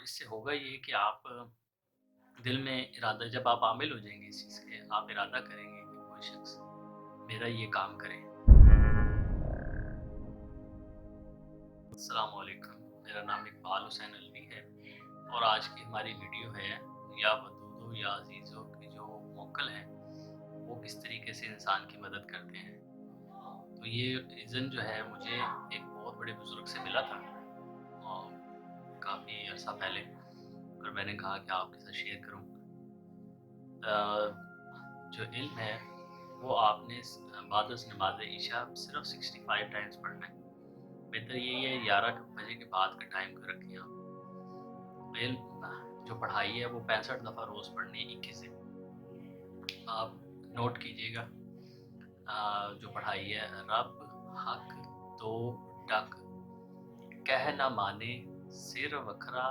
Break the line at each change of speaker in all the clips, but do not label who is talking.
इससे होगा ये कि आप दिल में इरादा जब आप आमिल हो जाएंगे इस चीज़ के, आप इरादा करेंगे कि कोई शख्स मेरा ये काम करे। अस्सलाम वालेकुम, मेरा नाम इकबाल हुसैन अलवी है और आज की हमारी वीडियो है या वदूदो या अजीज़ो के जो मोक्कल हैं वो किस तरीके से इंसान की मदद करते हैं। तो ये रीज़न जो है मुझे एक बहुत बड़े बुज़ुर्ग से मिला था और काफ़ी अर्सा पहले, और मैंने कहा कि आपके साथ शेयर करूँ। जो इल्म है वो आपने बाद नमाज ईशा सिर्फ 65 टाइम्स पढ़ना है। बेहतर यही है 11 बजे के बाद का टाइम को रखें आप। इल्म जो पढ़ाई है वो 65 दफ़ा रोज़ पढ़नी है 21 दिन। आप नोट कीजिएगा। जो पढ़ाई है रब हक दो टक कह ना माने सिर वखरा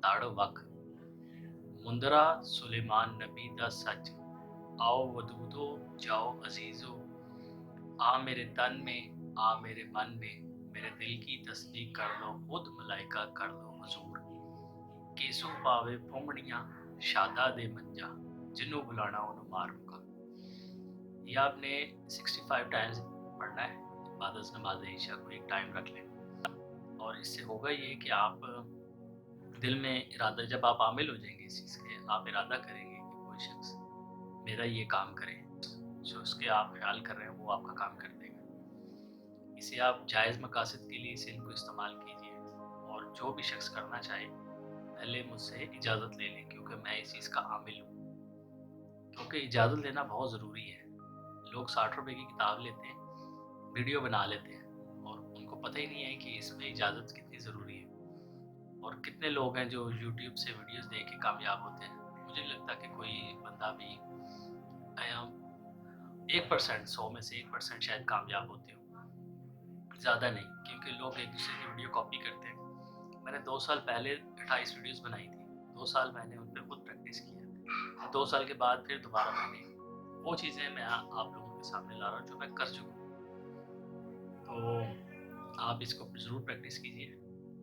तड़ वख मुंदरा सुलेमान नबी दा सच आओ वदूदो जाओ अजीजो आ मेरे तन में आ मेरे मन में मेरे दिल की तस्दीक कर लो खुद मलाइका कर लो हजूर केसू पावे फुमड़ियां शादा दे मंजा जिन्हों बुलाना उन्हों मार मुका। ये आपने 65 टाइम्स पढ़ना है। बाद नमाज ईशा को एक टाइम रख लें और इससे होगा ये कि आप दिल में इरादा जब आप आमिल हो जाएंगे इस चीज़ के, आप इरादा करेंगे कि कोई शख्स मेरा ये काम करे, जो उसके आप ख्याल कर रहे हैं वो आपका काम कर देगा। इसे आप जायज़ मकासद के लिए इसे इनको इस्तेमाल कीजिए और जो भी शख्स करना चाहे पहले मुझसे इजाज़त ले लें, क्योंकि मैं इस चीज़ का आमिल हूँ। क्योंकि इजाज़त लेना बहुत ज़रूरी है। लोग 60 रुपए की किताब लेते हैं, वीडियो बना लेते हैं और उनको पता ही नहीं है कि इसमें इजाज़त कितनी ज़रूरी है। और कितने लोग हैं जो यूट्यूब से वीडियोस देख के कामयाब होते हैं। मुझे नहीं लगता कि कोई बंदा भी 1%, 100 में से 1% शायद कामयाब होते हो, ज़्यादा नहीं, क्योंकि लोग एक दूसरे की वीडियो कॉपी करते हैं। मैंने 2 साल पहले 28 वीडियोस बनाई थी। 2 साल मैंने उन पर खुद प्रैक्टिस किया। 2 साल के बाद फिर दोबारा मैंने वो चीज़ें मैं आप लोगों के सामने ला रहा हूँ जो मैं कर चुका हूँ। तो आप इसको ज़रूर प्रैक्टिस कीजिए,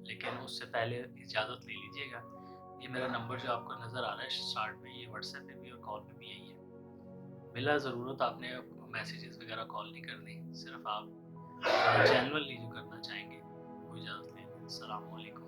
लेकिन उससे पहले इजाज़त ले लीजिएगा। ये मेरा नंबर जो आपको नज़र आ रहा है स्टार्ट में, ये व्हाट्सएप पे भी और कॉल पे भी यही है। बिला ज़रूरत आपने मैसेजेस वगैरह कॉल नहीं करनी, सिर्फ आप जेन्युइनली जो करना चाहेंगे वो इजाज़त लें। अस्सलाम वालेकुम।